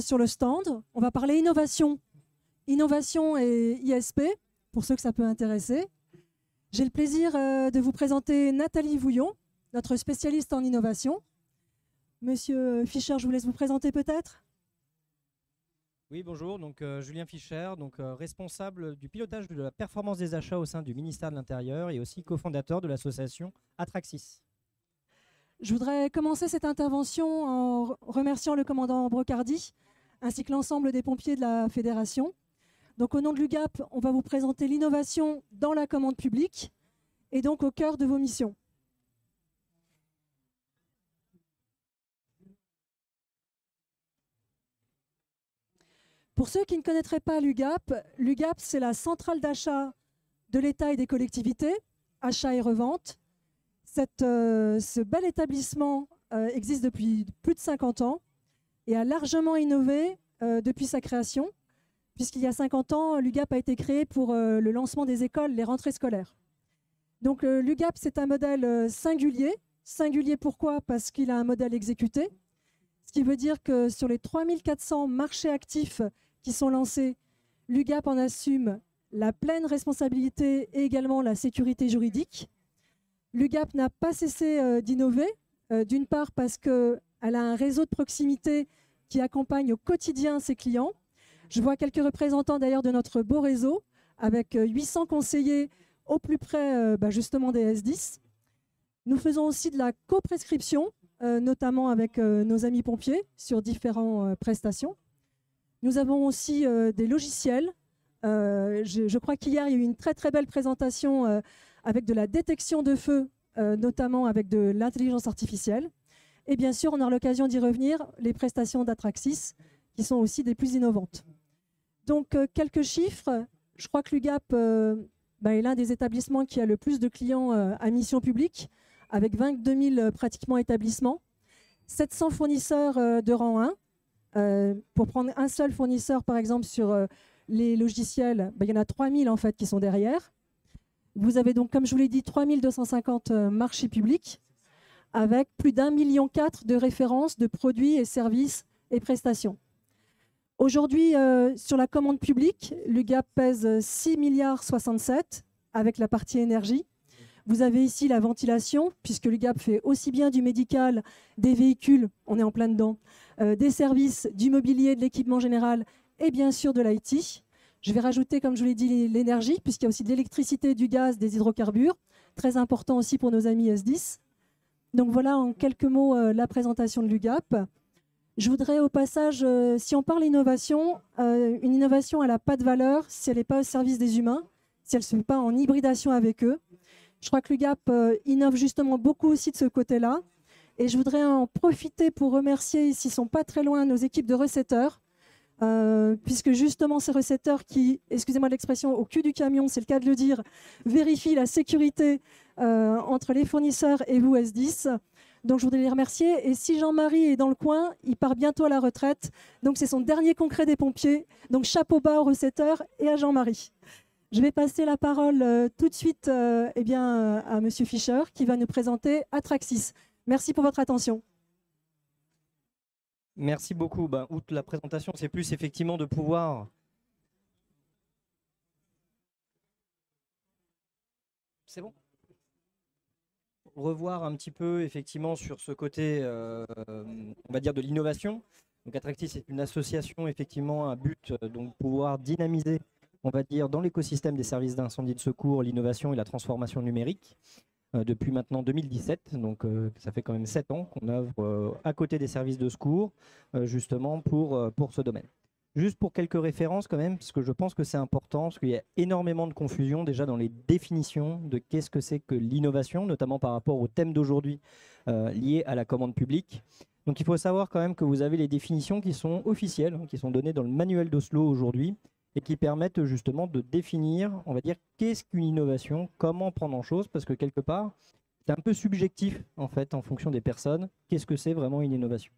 sur le stand. On va parler innovation. Innovation et ISP, pour ceux que ça peut intéresser. J'ai le plaisir de vous présenter Nathalie Vouillon, notre spécialiste en innovation. Monsieur Fischer, je vous laisse vous présenter peut-être. Oui, bonjour, donc Julien Fischer, donc, responsable du pilotage de la performance des achats au sein du ministère de l'Intérieur et aussi cofondateur de l'association Atraxis. Je voudrais commencer cette intervention en remerciant le commandant Brocardi ainsi que l'ensemble des pompiers de la Fédération. Donc, au nom de l'UGAP, on va vous présenter l'innovation dans la commande publique et donc au cœur de vos missions. Pour ceux qui ne connaîtraient pas l'UGAP, l'UGAP, c'est la centrale d'achat de l'État et des collectivités, achat et revente. Ce bel établissement existe depuis plus de 50 ans et a largement innové depuis sa création, puisqu'il y a 50 ans, l'UGAP a été créé pour le lancement des écoles, les rentrées scolaires. Donc l'UGAP, c'est un modèle singulier. Singulier pourquoi? Parce qu'il a un modèle exécuté, ce qui veut dire que sur les 3400 marchés actifs qui sont lancés, l'UGAP en assume la pleine responsabilité et également la sécurité juridique. L'UGAP n'a pas cessé d'innover, d'une part parce qu'elle a un réseau de proximité qui accompagne au quotidien ses clients. Je vois quelques représentants d'ailleurs de notre beau réseau, avec 800 conseillers au plus près justement des S10. Nous faisons aussi de la coprescription, notamment avec nos amis pompiers, sur différentes prestations. Nous avons aussi des logiciels. Je crois qu'hier, il y a eu une très très belle présentation avec de la détection de feu, notamment avec de l'intelligence artificielle. Et bien sûr, on aura l'occasion d'y revenir, les prestations d'Atraxis, qui sont aussi des plus innovantes. Donc, quelques chiffres. Je crois que l'UGAP est l'un des établissements qui a le plus de clients à mission publique, avec 22 000 pratiquement établissements, 700 fournisseurs de rang 1. Pour prendre un seul fournisseur, par exemple, sur les logiciels, il y en a 3 000 en fait qui sont derrière. Vous avez donc, comme je vous l'ai dit, 3 250 marchés publics avec plus d'1,4 million de références de produits et services et prestations. Aujourd'hui, sur la commande publique, l'UGAP pèse 6,67 milliards avec la partie énergie. Vous avez ici la ventilation, puisque l'UGAP fait aussi bien du médical, des véhicules, on est en plein dedans, des services, du mobilier, de l'équipement général et bien sûr de l'IT. Je vais rajouter, comme je vous l'ai dit, l'énergie, puisqu'il y a aussi de l'électricité, du gaz, des hydrocarbures, très important aussi pour nos amis S10. Donc voilà en quelques mots la présentation de l'UGAP. Je voudrais au passage, si on parle innovation, une innovation elle n'a pas de valeur si elle n'est pas au service des humains, si elle ne se fait pas en hybridation avec eux. Je crois que l'UGAP innove justement beaucoup aussi de ce côté-là. Et je voudrais en profiter pour remercier, s'ils ne sont pas très loin, nos équipes de recetteurs, puisque justement ces recetteurs qui, excusez-moi l'expression, au cul du camion, c'est le cas de le dire, vérifient la sécurité entre les fournisseurs et vous S10. Donc je voudrais les remercier. Et si Jean-Marie est dans le coin, il part bientôt à la retraite. Donc c'est son dernier concret des pompiers. Donc chapeau bas aux recetteurs et à Jean-Marie. Je vais passer la parole tout de suite à Monsieur Fischer qui va nous présenter Atraxis. Merci pour votre attention. Merci beaucoup. Outre la présentation, c'est plus effectivement de pouvoir... C'est bon ? Revoir un petit peu effectivement sur ce côté, on va dire, de l'innovation. Donc Atraxis est une association effectivement à but donc pouvoir dynamiser, on va dire, dans l'écosystème des services d'incendie de secours, l'innovation et la transformation numérique depuis maintenant 2017. Donc ça fait quand même 7 ans qu'on œuvre à côté des services de secours justement pour ce domaine. Juste pour quelques références quand même, parce que je pense que c'est important, parce qu'il y a énormément de confusion déjà dans les définitions de qu'est-ce que c'est que l'innovation, notamment par rapport au thème d'aujourd'hui lié à la commande publique. Donc il faut savoir quand même que vous avez les définitions qui sont officielles, qui sont données dans le manuel d'Oslo aujourd'hui, et qui permettent justement de définir, on va dire, qu'est-ce qu'une innovation, comment prendre en chose, parce que quelque part, c'est un peu subjectif en fait en fonction des personnes, qu'est-ce que c'est vraiment une innovation.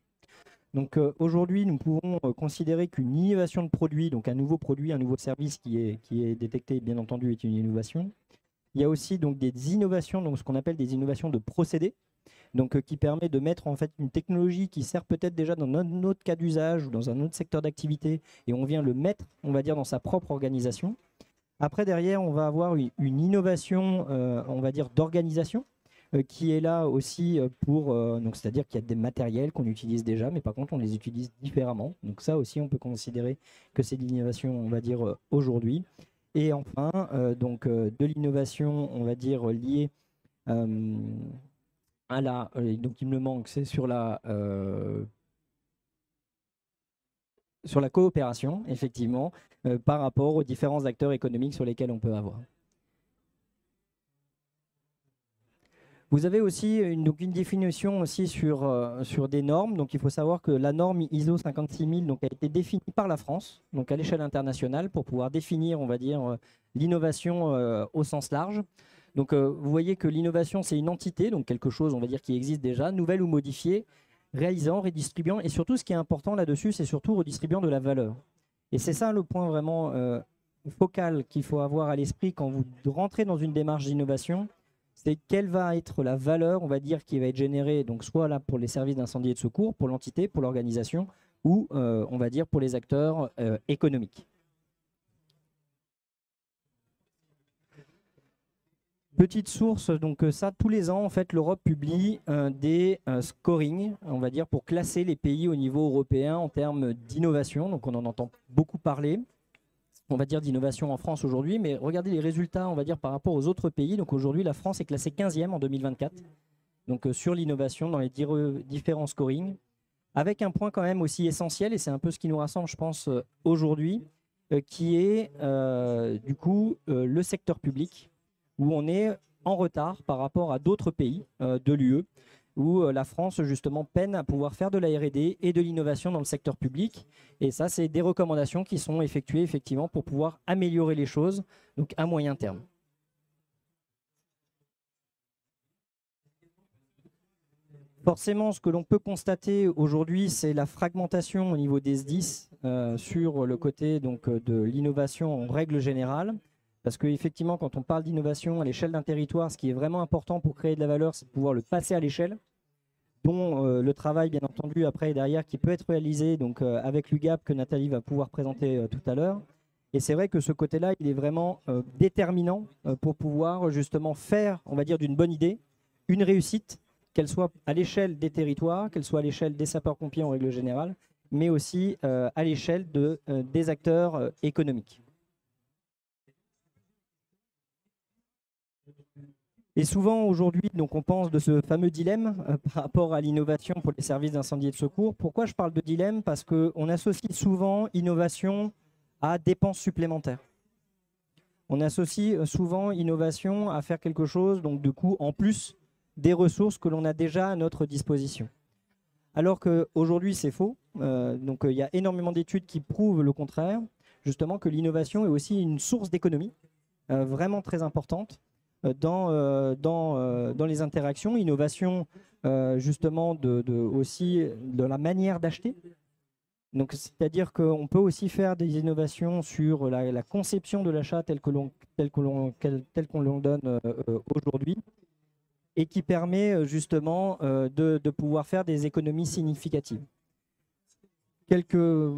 Donc aujourd'hui, nous pouvons considérer qu'une innovation de produit, donc un nouveau produit, un nouveau service qui est détecté, bien entendu, est une innovation. Il y a aussi donc des innovations, donc ce qu'on appelle des innovations de procédés. donc qui permet de mettre en fait une technologie qui sert peut-être déjà dans un autre cas d'usage ou dans un autre secteur d'activité, et on vient le mettre, on va dire, dans sa propre organisation. Après, derrière, on va avoir une innovation, on va dire, d'organisation, qui est là aussi donc c'est-à-dire qu'il y a des matériels qu'on utilise déjà, mais par contre on les utilise différemment. Donc ça aussi, on peut considérer que c'est de l'innovation, on va dire, aujourd'hui. Et enfin, de l'innovation, on va dire, liée à la... donc il me manque, c'est sur la coopération, effectivement, par rapport aux différents acteurs économiques sur lesquels on peut avoir. Vous avez aussi une définition aussi sur des normes. Donc il faut savoir que la norme ISO 56000 donc, a été définie par la France, donc à l'échelle internationale, pour pouvoir définir, on va dire, l'innovation au sens large. Donc vous voyez que l'innovation, c'est une entité, donc quelque chose, on va dire, qui existe déjà, nouvelle ou modifiée, réalisant, redistribuant, et surtout ce qui est important là-dessus, c'est surtout redistribuant de la valeur. Et c'est ça le point vraiment focal qu'il faut avoir à l'esprit quand vous rentrez dans une démarche d'innovation, c'est quelle va être la valeur, on va dire, qui va être générée, donc soit là pour les services d'incendie et de secours, pour l'entité, pour l'organisation, ou on va dire pour les acteurs économiques. Petite source, donc ça, tous les ans, en fait, l'Europe publie des scorings, on va dire, pour classer les pays au niveau européen en termes d'innovation. Donc on en entend beaucoup parler, on va dire, d'innovation en France aujourd'hui, mais regardez les résultats, on va dire, par rapport aux autres pays. Donc aujourd'hui, la France est classée 15e en 2024, donc sur l'innovation dans les différents scorings, avec un point quand même aussi essentiel, et c'est un peu ce qui nous rassemble, je pense, aujourd'hui, qui est du coup le secteur public, où on est en retard par rapport à d'autres pays de l'UE, où la France, justement, peine à pouvoir faire de la R&D et de l'innovation dans le secteur public. Et ça, c'est des recommandations qui sont effectuées, effectivement, pour pouvoir améliorer les choses, donc à moyen terme. Forcément, ce que l'on peut constater aujourd'hui, c'est la fragmentation au niveau des SDIS sur le côté donc, de l'innovation en règle générale. Parce qu'effectivement, quand on parle d'innovation à l'échelle d'un territoire, ce qui est vraiment important pour créer de la valeur, c'est de pouvoir le passer à l'échelle, dont le travail, bien entendu, après et derrière, qui peut être réalisé donc, avec l'UGAP que Nathalie va pouvoir présenter tout à l'heure. Et c'est vrai que ce côté-là, il est vraiment déterminant pour pouvoir justement faire, on va dire, d'une bonne idée, une réussite, qu'elle soit à l'échelle des territoires, qu'elle soit à l'échelle des sapeurs-pompiers en règle générale, mais aussi à l'échelle des acteurs économiques. Et souvent aujourd'hui, donc on pense de ce fameux dilemme par rapport à l'innovation pour les services d'incendie et de secours. Pourquoi je parle de dilemme? Parce qu'on associe souvent innovation à dépenses supplémentaires. On associe souvent innovation à faire quelque chose, donc du coup, en plus des ressources que l'on a déjà à notre disposition. Alors qu'aujourd'hui, c'est faux. Donc il y a énormément d'études qui prouvent le contraire, justement que l'innovation est aussi une source d'économie vraiment très importante. Dans les interactions, innovation justement aussi de la manière d'acheter. Donc, c'est-à-dire qu'on peut aussi faire des innovations sur la conception de l'achat tel qu'on l'en donne aujourd'hui, et qui permet justement de pouvoir faire des économies significatives. Quelques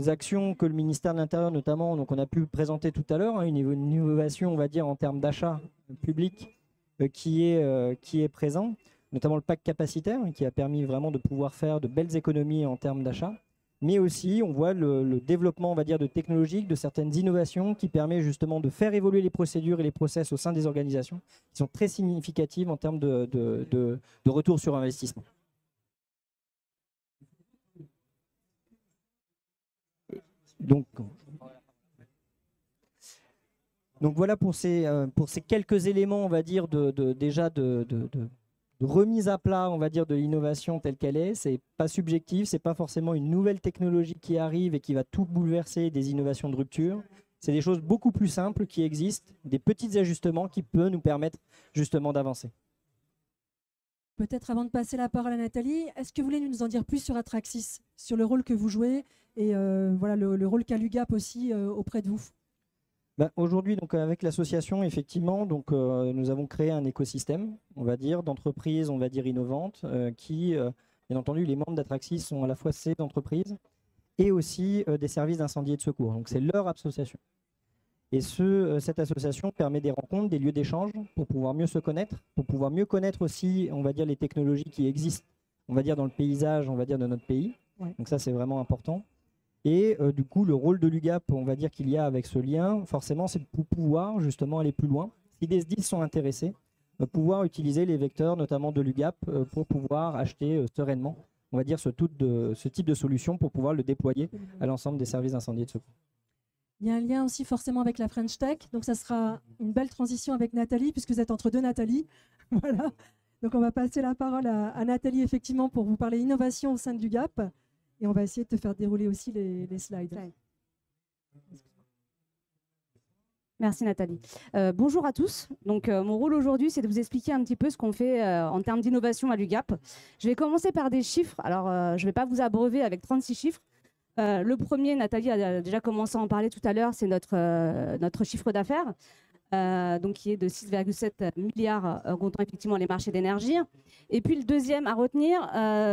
actions que le ministère de l'Intérieur, notamment, donc on a pu présenter tout à l'heure, hein, une innovation, on va dire, en termes d'achat public qui est présent, notamment le pack capacitaire, qui a permis vraiment de pouvoir faire de belles économies en termes d'achat. Mais aussi, on voit le développement, on va dire, de technologiques, de certaines innovations qui permet justement de faire évoluer les procédures et les process au sein des organisations, qui sont très significatives en termes de retour sur investissement. Donc voilà pour ces quelques éléments, on va dire, déjà de remise à plat, on va dire, de l'innovation telle qu'elle est. C'est pas subjectif, c'est pas forcément une nouvelle technologie qui arrive et qui va tout bouleverser, des innovations de rupture. C'est des choses beaucoup plus simples qui existent, des petits ajustements qui peuvent nous permettre justement d'avancer. Peut-être avant de passer la parole à Nathalie, est-ce que vous voulez nous en dire plus sur Atraxis, sur le rôle que vous jouez et voilà, le rôle qu'a l'UGAP aussi auprès de vous? Aujourd'hui, donc, avec l'association, effectivement, donc, nous avons créé un écosystème, on va dire, d'entreprises, on va dire, innovantes, qui, bien entendu, les membres d'Atraxis sont à la fois ces entreprises et aussi des services d'incendie et de secours. Donc, c'est leur association. Et cette association permet des rencontres, des lieux d'échange pour pouvoir mieux se connaître, pour pouvoir mieux connaître aussi, on va dire, les technologies qui existent, on va dire, dans le paysage, on va dire, de notre pays. Ouais. Donc ça, c'est vraiment important. Et du coup, le rôle de l'UGAP, on va dire qu'il y a avec ce lien, forcément, c'est de pouvoir justement aller plus loin. Si des SDIS sont intéressés, pouvoir utiliser les vecteurs, notamment de l'UGAP, pour pouvoir acheter sereinement, on va dire, ce type de solution pour pouvoir le déployer à l'ensemble des services d'incendie et de secours. Il y a un lien aussi forcément avec la French Tech, donc ça sera une belle transition avec Nathalie, puisque vous êtes entre deux Nathalie. Voilà. Donc on va passer la parole à Nathalie, effectivement, pour vous parler innovation au sein de l'UGAP. Et on va essayer de te faire dérouler aussi les slides. Merci Nathalie. Bonjour à tous. Donc, mon rôle aujourd'hui, c'est de vous expliquer un petit peu ce qu'on fait en termes d'innovation à l'UGAP. Je vais commencer par des chiffres. Alors, je ne vais pas vous abreuver avec 36 chiffres. Le premier, Nathalie a déjà commencé à en parler tout à l'heure, c'est notre chiffre d'affaires. Donc qui est de 6,7 milliards comptant effectivement les marchés d'énergie. Et puis le deuxième à retenir,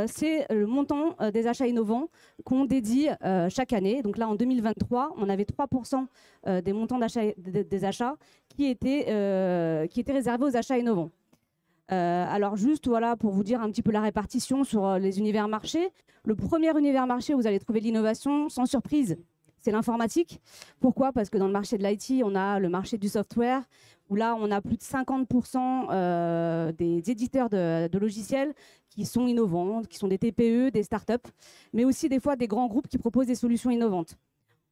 c'est le montant des achats innovants qu'on dédie chaque année. Donc là en 2023, on avait 3% des montants des achats qui étaient réservés aux achats innovants. Alors juste voilà pour vous dire un petit peu la répartition sur les univers marchés. Le premier univers marché où vous allez trouver l'innovation, sans surprise, c'est l'informatique. Pourquoi? Parce que dans le marché de l'IT, on a le marché du software, où là, on a plus de 50% des éditeurs de logiciels qui sont innovants, qui sont des TPE, des startups, mais aussi des fois des grands groupes qui proposent des solutions innovantes.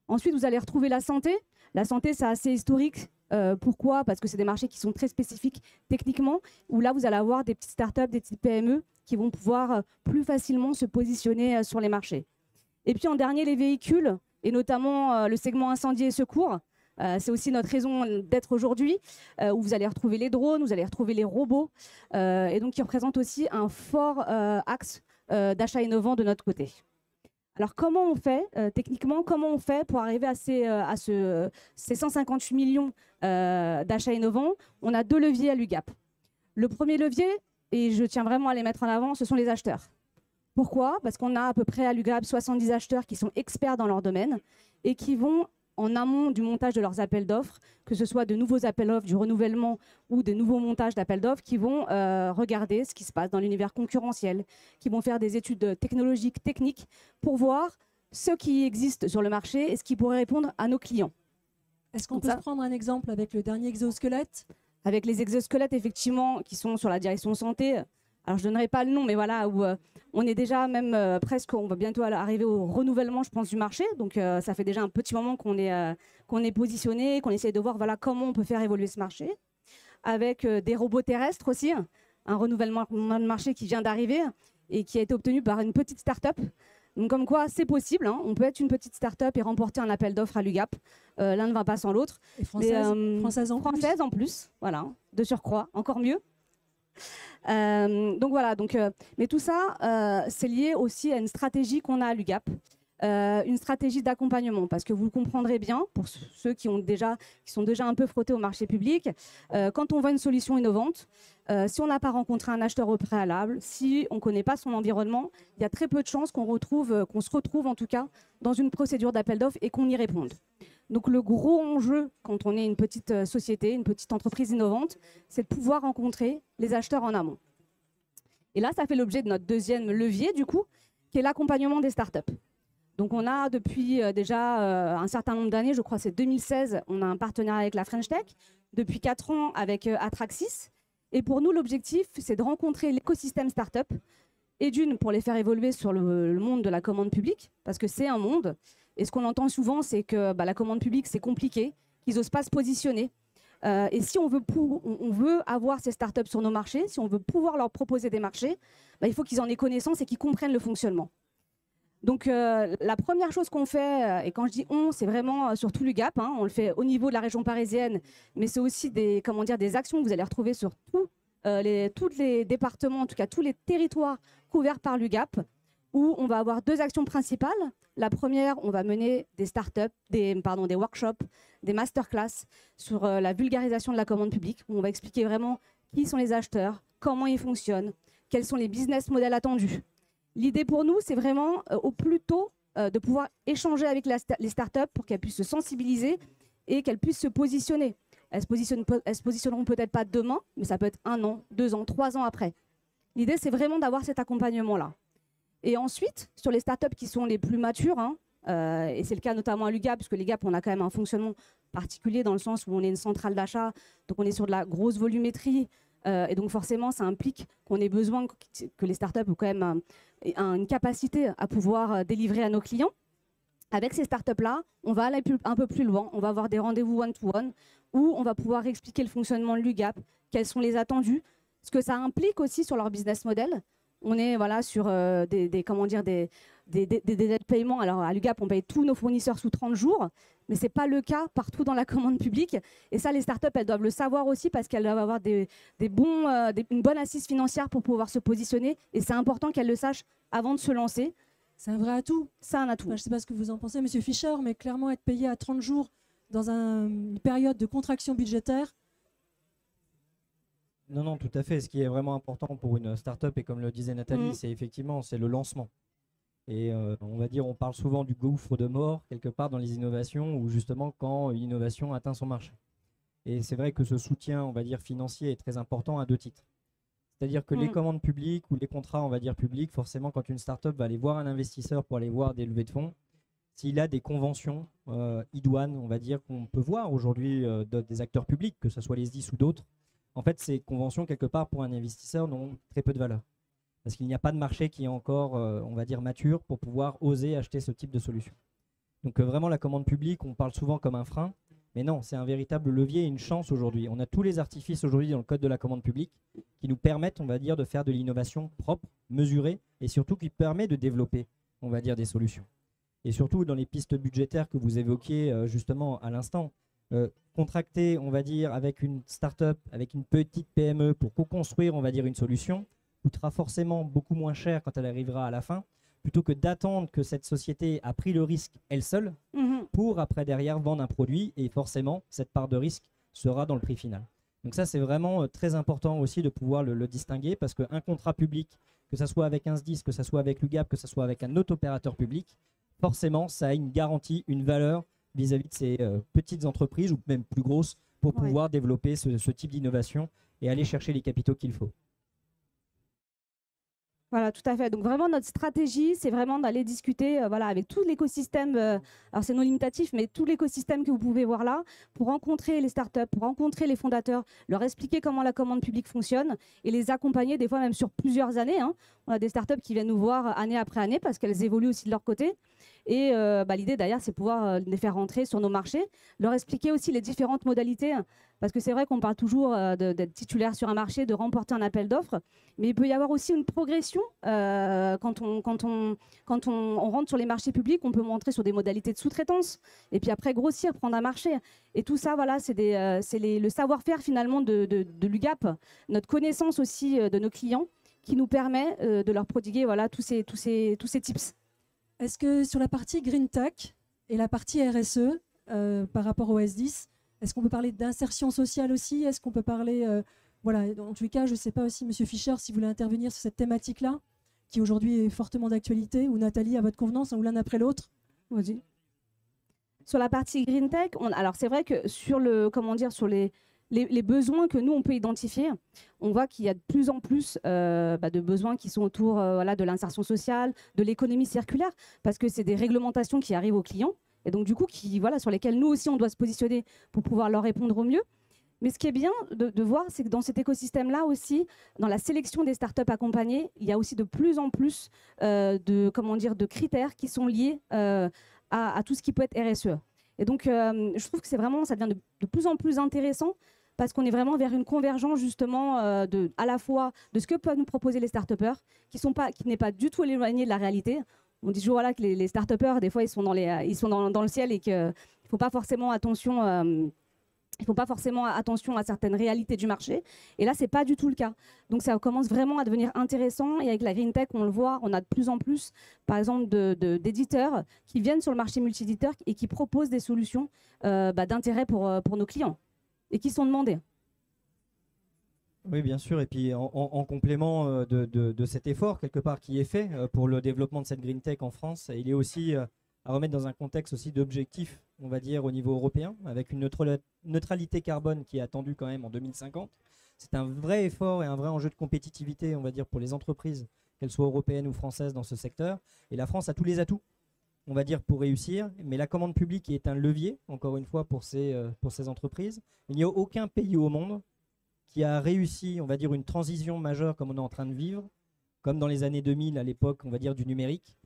Ensuite, vous allez retrouver la santé. La santé, c'est assez historique. Pourquoi? Parce que c'est des marchés qui sont très spécifiques techniquement, où là, vous allez avoir des petites startups, des petites PME qui vont pouvoir plus facilement se positionner sur les marchés. Et puis en dernier, les véhicules, et notamment le segment incendie et secours. C'est aussi notre raison d'être aujourd'hui, où vous allez retrouver les drones, vous allez retrouver les robots, et donc qui représentent aussi un fort axe d'achat innovant de notre côté. Alors comment on fait, techniquement, comment on fait pour arriver à ces 158 millions d'achats innovants? On a deux leviers à l'UGAP. Le premier levier, et je tiens vraiment à les mettre en avant, ce sont les acheteurs. Pourquoi? Parce qu'on a à peu près à l'UGAP 70 acheteurs qui sont experts dans leur domaine et qui vont en amont du montage de leurs appels d'offres, que ce soit de nouveaux appels d'offres, du renouvellement ou de nouveaux montages d'appels d'offres, qui vont regarder ce qui se passe dans l'univers concurrentiel, qui vont faire des études technologiques, techniques, pour voir ce qui existe sur le marché et ce qui pourrait répondre à nos clients. Est-ce qu'on peut prendre un exemple avec le dernier exosquelette? Avec les exosquelettes, effectivement, qui sont sur la direction santé. Alors, je ne donnerai pas le nom, mais voilà, où on est déjà même presque, on va bientôt arriver au renouvellement, je pense, du marché. Donc, ça fait déjà un petit moment qu'on est positionné, qu'on essaie de voir voilà, comment on peut faire évoluer ce marché. Avec des robots terrestres aussi, un renouvellement de marché qui vient d'arriver et qui a été obtenu par une petite start-up. Donc, comme quoi, c'est possible. Hein, on peut être une petite start-up et remporter un appel d'offres à l'UGAP. L'un ne va pas sans l'autre. Et française en plus, voilà, de surcroît, encore mieux. Donc voilà, mais tout ça, c'est lié aussi à une stratégie qu'on a à l'UGAP, une stratégie d'accompagnement, parce que vous le comprendrez bien, pour ceux qui sont déjà un peu frottés au marché public, quand on voit une solution innovante, si on n'a pas rencontré un acheteur au préalable, si on ne connaît pas son environnement, il y a très peu de chances qu'on se retrouve en tout cas dans une procédure d'appel d'offres et qu'on y réponde. Donc le gros enjeu quand on est une petite société, une petite entreprise innovante, c'est de pouvoir rencontrer les acheteurs en amont. Et là, ça fait l'objet de notre deuxième levier, du coup, qui est l'accompagnement des startups. Donc on a depuis déjà un certain nombre d'années, je crois que c'est 2016, on a un partenariat avec la French Tech, depuis 4 ans avec Atraxis. Et pour nous, l'objectif, c'est de rencontrer l'écosystème startup, et d'une, pour les faire évoluer sur le monde de la commande publique, parce que c'est un monde. Et ce qu'on entend souvent, c'est que la commande publique, c'est compliqué, qu'ils n'osent pas se positionner. Et si on veut avoir ces startups sur nos marchés, si on veut pouvoir leur proposer des marchés, il faut qu'ils en aient connaissance et qu'ils comprennent le fonctionnement. Donc la première chose qu'on fait, et quand je dis on, c'est vraiment sur tout l'UGAP, hein, on le fait au niveau de la région parisienne, mais c'est aussi des actions que vous allez retrouver sur tous les départements, en tout cas tous les territoires couverts par l'UGAP. où on va avoir 2 actions principales. La première, on va mener des startups, des workshops, des masterclass sur la vulgarisation de la commande publique, où on va expliquer vraiment qui sont les acheteurs, comment ils fonctionnent, quels sont les business models attendus. L'idée pour nous, c'est vraiment au plus tôt de pouvoir échanger avec les startups pour qu'elles puissent se sensibiliser et qu'elles puissent se positionner. Elles se positionneront peut-être pas demain, mais ça peut être 1 an, 2 ans, 3 ans après. L'idée, c'est vraiment d'avoir cet accompagnement-là. Et ensuite, sur les startups qui sont les plus matures, et c'est le cas notamment à l'UGAP, puisque l'UGAP, on a quand même un fonctionnement particulier dans le sens où on est une centrale d'achat, donc on est sur de la grosse volumétrie, et donc forcément, ça implique qu'on ait besoin que les startups aient quand même une capacité à pouvoir délivrer à nos clients. Avec ces startups-là, on va aller un peu plus loin, on va avoir des rendez-vous one-to-one, où on va pouvoir expliquer le fonctionnement de l'UGAP, quels sont les attendus, ce que ça implique aussi sur leur business model. On est sur des délais de paiement. Alors à l'UGAP, on paye tous nos fournisseurs sous 30 jours, mais ce n'est pas le cas partout dans la commande publique. Et ça, les startups, elles doivent le savoir aussi parce qu'elles doivent avoir une bonne assise financière pour pouvoir se positionner. Et c'est important qu'elles le sachent avant de se lancer. C'est un vrai atout. C'est un atout. Enfin, je ne sais pas ce que vous en pensez, Monsieur Fischer, mais clairement, être payé à 30 jours dans une période de contraction budgétaire. Non, tout à fait. Ce qui est vraiment important pour une start-up, et comme le disait Nathalie, c'est effectivement le lancement. Et on va dire, on parle souvent du gouffre de mort, quelque part dans les innovations, ou justement quand une innovation atteint son marché. Et c'est vrai que ce soutien, on va dire, financier est très important à 2 titres. C'est-à-dire que les commandes publiques ou les contrats, on va dire, publics, forcément, quand une start-up va aller voir un investisseur pour aller voir des levées de fonds, s'il a des conventions idoines, on va dire, qu'on peut voir aujourd'hui des acteurs publics, que ce soit les SDIS ou d'autres, en fait, ces conventions, quelque part, pour un investisseur, n'ont très peu de valeur. Parce qu'il n'y a pas de marché qui est encore, on va dire, mature pour pouvoir oser acheter ce type de solution. Donc vraiment, la commande publique, on parle souvent comme un frein, mais non, c'est un véritable levier et une chance aujourd'hui. On a tous les artifices aujourd'hui dans le code de la commande publique qui nous permettent, on va dire, de faire de l'innovation propre, mesurée, et surtout qui permet de développer, on va dire, des solutions. Et surtout dans les pistes budgétaires que vous évoquiez justement à l'instant, contracter, on va dire, avec une start-up, avec une petite PME pour co-construire, on va dire, une solution, coûtera forcément beaucoup moins cher quand elle arrivera à la fin, plutôt que d'attendre que cette société a pris le risque elle seule pour après derrière vendre un produit, et forcément cette part de risque sera dans le prix final. Donc ça, c'est vraiment très important aussi de pouvoir le distinguer, parce qu'un contrat public, que ce soit avec un SDIS, que ce soit avec l'UGAP, que ce soit avec un autre opérateur public, forcément ça a une garantie, une valeur vis-à-vis de ces petites entreprises ou même plus grosses pour pouvoir développer ce type d'innovation et aller chercher les capitaux qu'il faut. Voilà, tout à fait. Donc vraiment, notre stratégie, c'est vraiment d'aller discuter avec tout l'écosystème, alors c'est non limitatif, mais tout l'écosystème que vous pouvez voir là, pour rencontrer les startups, pour rencontrer les fondateurs, leur expliquer comment la commande publique fonctionne et les accompagner des fois même sur plusieurs années. On a des startups qui viennent nous voir année après année parce qu'elles évoluent aussi de leur côté. Et l'idée d'ailleurs, c'est pouvoir les faire rentrer sur nos marchés, leur expliquer aussi les différentes modalités. Parce que c'est vrai qu'on parle toujours d'être titulaire sur un marché, de remporter un appel d'offres, mais il peut y avoir aussi une progression. Quand on rentre sur les marchés publics, on peut rentrer sur des modalités de sous-traitance, et puis après grossir, prendre un marché. Et tout ça, voilà, c'est le savoir-faire finalement de l'UGAP, notre connaissance aussi de nos clients, qui nous permet de leur prodiguer tous ces tips. Est-ce que sur la partie Green Tech et la partie RSE, par rapport au S10, est-ce qu'on peut parler d'insertion sociale aussi? Est-ce qu'on peut parler, en tous les cas, je ne sais pas aussi, Monsieur Fischer, si vous voulez intervenir sur cette thématique-là, qui aujourd'hui est fortement d'actualité, ou Nathalie, à votre convenance, ou l'un après l'autre? Vas-y. Sur la partie Green Tech, alors c'est vrai que sur les besoins que nous, on peut identifier, on voit qu'il y a de plus en plus de besoins qui sont autour de l'insertion sociale, de l'économie circulaire, parce que c'est des réglementations qui arrivent aux clients, et donc du coup, sur lesquelles nous aussi, on doit se positionner pour pouvoir leur répondre au mieux. Mais ce qui est bien de voir, c'est que dans cet écosystème-là aussi, dans la sélection des startups accompagnées, il y a aussi de plus en plus de critères qui sont liés à tout ce qui peut être RSE. Et donc, je trouve que ça devient de plus en plus intéressant, parce qu'on est vraiment vers une convergence justement à la fois de ce que peuvent nous proposer les start-upers, qui n'est pas du tout éloigné de la réalité. On dit toujours que les start-upers, des fois, ils sont dans le ciel et qu'il ne faut pas forcément attention ils ne font pas forcément attention à certaines réalités du marché. Et là, ce n'est pas du tout le cas. Donc, ça commence vraiment à devenir intéressant. Et avec la Green Tech, on le voit, on a de plus en plus, par exemple, d'éditeurs qui viennent sur le marché multi-éditeur et qui proposent des solutions d'intérêt pour nos clients et qui sont demandées. Oui, bien sûr. Et puis, en complément de cet effort, quelque part, qui est fait pour le développement de cette Green Tech en France, il est aussi à remettre dans un contexte aussi d'objectifs, on va dire, au niveau européen, avec une neutralité carbone qui est attendue quand même en 2050. C'est un vrai effort et un vrai enjeu de compétitivité, on va dire, pour les entreprises, qu'elles soient européennes ou françaises dans ce secteur. Et la France a tous les atouts, on va dire, pour réussir. Mais la commande publique est un levier, encore une fois, pour ces entreprises. Il n'y a aucun pays au monde qui a réussi, on va dire, une transition majeure comme on est en train de vivre, comme dans les années 2000, à l'époque, on va dire, du numérique.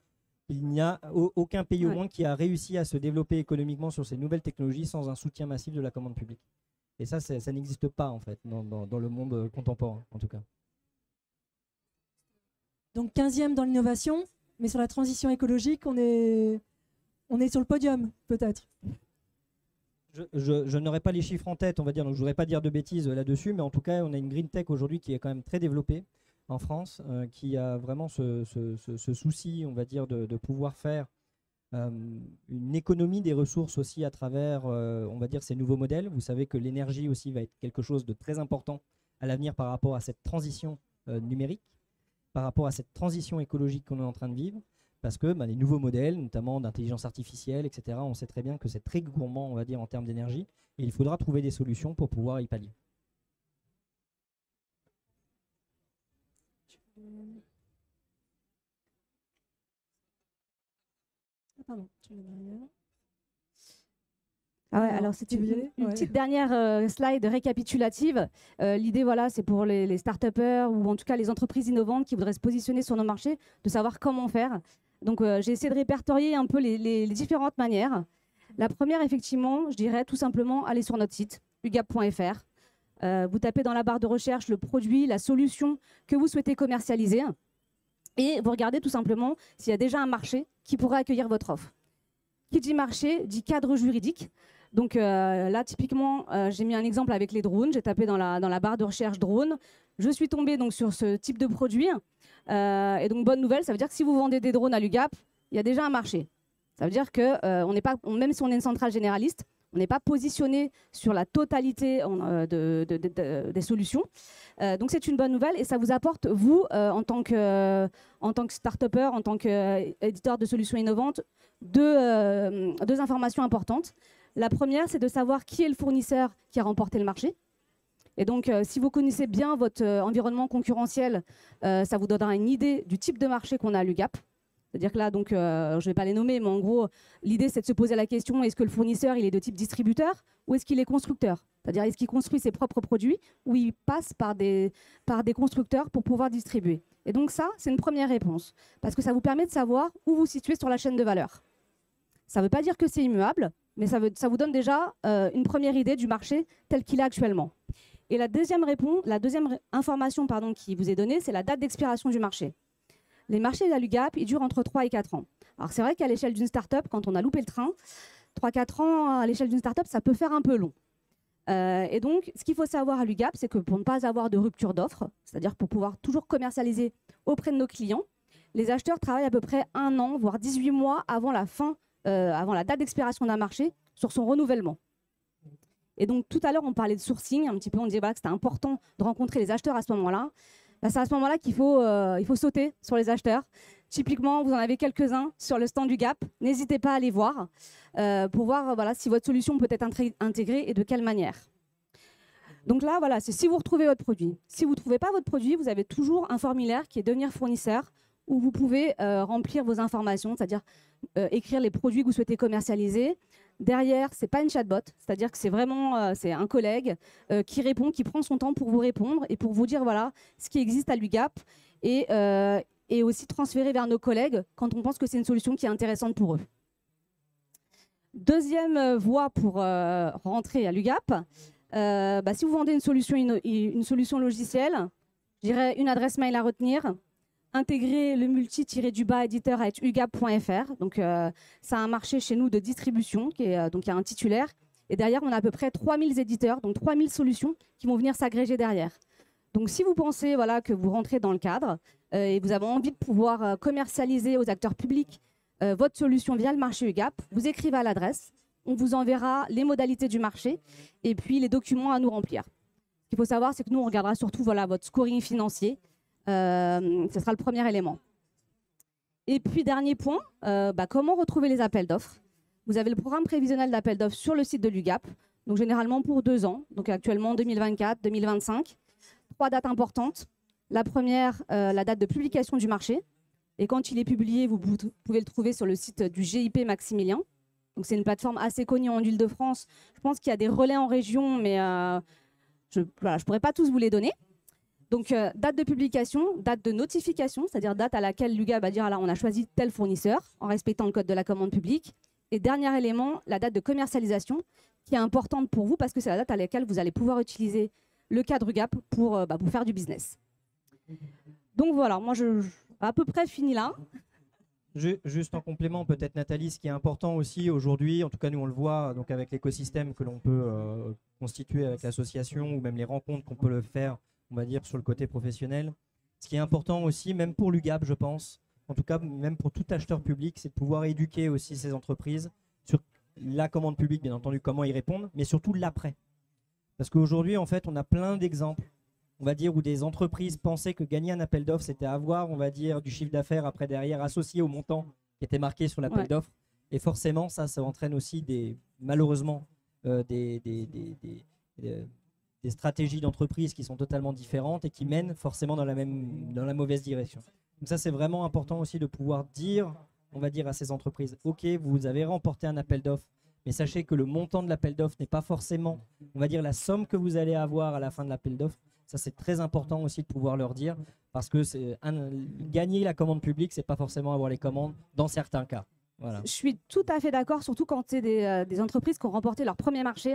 Il n'y a aucun pays au monde qui a réussi à se développer économiquement sur ces nouvelles technologies sans un soutien massif de la commande publique. Et ça n'existe pas, en fait, dans le monde contemporain, en tout cas. Donc 15e dans l'innovation, mais sur la transition écologique, on est sur le podium, peut-être. Je n'aurai pas les chiffres en tête, on va dire, donc je ne voudrais pas dire de bêtises là-dessus, mais en tout cas, on a une Green Tech aujourd'hui qui est quand même très développée en France, qui a vraiment ce souci, on va dire, de pouvoir faire une économie des ressources aussi à travers, on va dire, ces nouveaux modèles. Vous savez que l'énergie aussi va être quelque chose de très important à l'avenir par rapport à cette transition numérique, par rapport à cette transition écologique qu'on est en train de vivre, parce que les nouveaux modèles, notamment d'intelligence artificielle, etc., on sait très bien que c'est très gourmand, on va dire, en termes d'énergie, et il faudra trouver des solutions pour pouvoir y pallier. Pardon, tu veux derrière. Ah ouais, alors c'est une petite dernière slide récapitulative. L'idée, voilà, c'est pour les start-upers ou en tout cas les entreprises innovantes qui voudraient se positionner sur nos marchés, de savoir comment faire. Donc, j'ai essayé de répertorier un peu les différentes manières. La première, effectivement, je dirais tout simplement aller sur notre site, ugap.fr. Vous tapez dans la barre de recherche le produit, la solution que vous souhaitez commercialiser et vous regardez tout simplement s'il y a déjà un marché qui pourrait accueillir votre offre. Qui dit marché, dit cadre juridique. Donc là, typiquement, j'ai mis un exemple avec les drones. J'ai tapé dans la barre de recherche drone. Je suis tombée donc, sur ce type de produit. Et donc, bonne nouvelle, ça veut dire que si vous vendez des drones à l'UGAP, il y a déjà un marché. Ça veut dire que même si on est une centrale généraliste, on n'est pas positionné sur la totalité des solutions. Donc, c'est une bonne nouvelle et ça vous apporte, vous, en tant que start-upper, en tant qu'éditeur de solutions innovantes, deux informations importantes. La première, c'est de savoir qui est le fournisseur qui a remporté le marché. Et donc, si vous connaissez bien votre environnement concurrentiel, ça vous donnera une idée du type de marché qu'on a à l'UGAP. C'est-à-dire que là, donc, je ne vais pas les nommer, mais en gros, l'idée, c'est de se poser la question, est-ce que le fournisseur, il est de type distributeur ou est-ce qu'il est constructeur? C'est-à-dire, est-ce qu'il construit ses propres produits ou il passe par des constructeurs pour pouvoir distribuer? Et donc ça, c'est une première réponse, parce que ça vous permet de savoir où vous situez sur la chaîne de valeur. Ça ne veut pas dire que c'est immuable, mais ça vous donne déjà une première idée du marché tel qu'il est actuellement. Et la deuxième information qui vous est donnée, c'est la date d'expiration du marché. Les marchés à l'UGAP, ils durent entre 3 et 4 ans. Alors c'est vrai qu'à l'échelle d'une start-up, quand on a loupé le train, 3-4 ans à l'échelle d'une start-up, ça peut faire un peu long. Et donc, ce qu'il faut savoir à l'UGAP, c'est que pour ne pas avoir de rupture d'offre, c'est-à-dire pour pouvoir toujours commercialiser auprès de nos clients, les acheteurs travaillent à peu près 1 an, voire 18 mois avant la date d'expiration d'un marché sur son renouvellement. Et donc, tout à l'heure, on parlait de sourcing, un petit peu, on disait que c'était important de rencontrer les acheteurs à ce moment-là. C'est à ce moment-là qu'il faut sauter sur les acheteurs. Typiquement, vous en avez quelques-uns sur le stand du Gap. N'hésitez pas à les voir pour voir si votre solution peut être intégrée et de quelle manière. Donc là, voilà, c'est si vous retrouvez votre produit. Si vous ne trouvez pas votre produit, vous avez toujours un formulaire qui est devenir fournisseur où vous pouvez remplir vos informations, c'est-à-dire écrire les produits que vous souhaitez commercialiser. Derrière, ce n'est pas une chatbot, c'est-à-dire que c'est vraiment c'est un collègue qui répond, qui prend son temps pour vous répondre et pour vous dire voilà ce qui existe à l'UGAP et aussi transférer vers nos collègues quand on pense que c'est une solution qui est intéressante pour eux. Deuxième voie pour rentrer à l'UGAP, si vous vendez une solution logicielle, je dirais une adresse mail à retenir, intégrer le multi-du-bas éditeur avec ugap.fr. Donc, ça a un marché chez nous de distribution, donc il y a un titulaire. Et derrière, on a à peu près 3000 éditeurs, donc 3000 solutions qui vont venir s'agréger derrière. Donc si vous pensez voilà, que vous rentrez dans le cadre et vous avez envie de pouvoir commercialiser aux acteurs publics votre solution via le marché UGAP, vous écrivez à l'adresse, on vous enverra les modalités du marché et puis les documents à nous remplir. Ce qu'il faut savoir, c'est que nous, on regardera surtout voilà, votre scoring financier. Ce sera le premier élément. Et puis, dernier point, comment retrouver les appels d'offres? Vous avez le programme prévisionnel d'appels d'offres sur le site de l'UGAP, donc généralement pour 2 ans, donc actuellement 2024, 2025. 3 dates importantes. La première, la date de publication du marché. Et quand il est publié, vous pouvez le trouver sur le site du GIP Maximilien. Donc c'est une plateforme assez connue en Île-de-France. Je pense qu'il y a des relais en région, mais je ne pourrais pas tous vous les donner. Donc, date de publication, date de notification, c'est-à-dire date à laquelle l'UGAP va dire ah là, on a choisi tel fournisseur en respectant le code de la commande publique. Et dernier élément, la date de commercialisation, qui est importante pour vous parce que c'est la date à laquelle vous allez pouvoir utiliser le cadre UGAP pour faire du business. Donc voilà, moi je à peu près fini là. Juste en complément, peut-être Nathalie, ce qui est important aussi aujourd'hui, en tout cas nous on le voit donc avec l'écosystème que l'on peut constituer avec l'association ou même les rencontres qu'on peut le faire, on va dire sur le côté professionnel. Ce qui est important aussi, même pour l'UGAP je pense, en tout cas même pour tout acheteur public, c'est de pouvoir éduquer aussi ces entreprises sur la commande publique, bien entendu, comment y répondre, mais surtout l'après. Parce qu'aujourd'hui, en fait, on a plein d'exemples, on va dire, où des entreprises pensaient que gagner un appel d'offres, c'était avoir, on va dire, du chiffre d'affaires après derrière associé au montant qui était marqué sur l'appel d'offres. Et forcément, ça entraîne aussi malheureusement des stratégies d'entreprise qui sont totalement différentes et qui mènent forcément dans la mauvaise direction. Donc ça, c'est vraiment important aussi de pouvoir dire, on va dire à ces entreprises, ok, vous avez remporté un appel d'offres, mais sachez que le montant de l'appel d'offres n'est pas forcément, on va dire, la somme que vous allez avoir à la fin de l'appel d'offres. Ça, c'est très important aussi de pouvoir leur dire, parce que gagner la commande publique, c'est pas forcément avoir les commandes dans certains cas. Voilà. Je suis tout à fait d'accord, surtout quand c'est des entreprises qui ont remporté leur premier marché,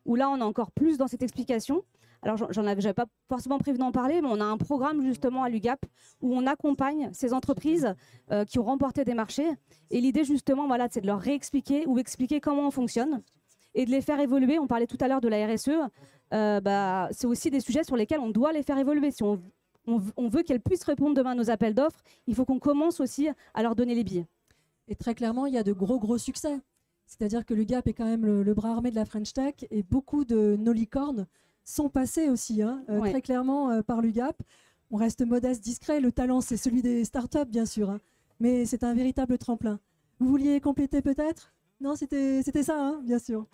où là, on est encore plus dans cette explication. Alors, j'avais pas forcément prévu d'en parler, mais on a un programme justement à l'UGAP où on accompagne ces entreprises qui ont remporté des marchés. Et l'idée justement, voilà, c'est de leur réexpliquer ou expliquer comment on fonctionne et de les faire évoluer. On parlait tout à l'heure de la RSE. C'est aussi des sujets sur lesquels on doit les faire évoluer. Si on veut qu'elles puissent répondre demain à nos appels d'offres, il faut qu'on commence aussi à leur donner les billes. Et très clairement, il y a de gros succès. C'est-à-dire que l'UGAP est quand même le bras armé de la French Tech et beaucoup de nos licornes sont passés aussi, très clairement, par l'UGAP. On reste modeste, discret. Le talent, c'est celui des startups, bien sûr. Mais c'est un véritable tremplin. Vous vouliez compléter peut-être? Non, c'était ça, bien sûr.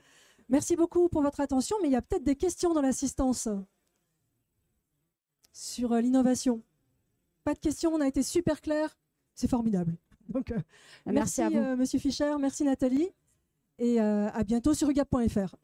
Merci beaucoup pour votre attention, mais il y a peut-être des questions dans l'assistance sur l'innovation. Pas de questions, on a été super clair. C'est formidable. Donc, merci à vous. Monsieur Fischer, merci Nathalie. Et à bientôt sur ugap.fr.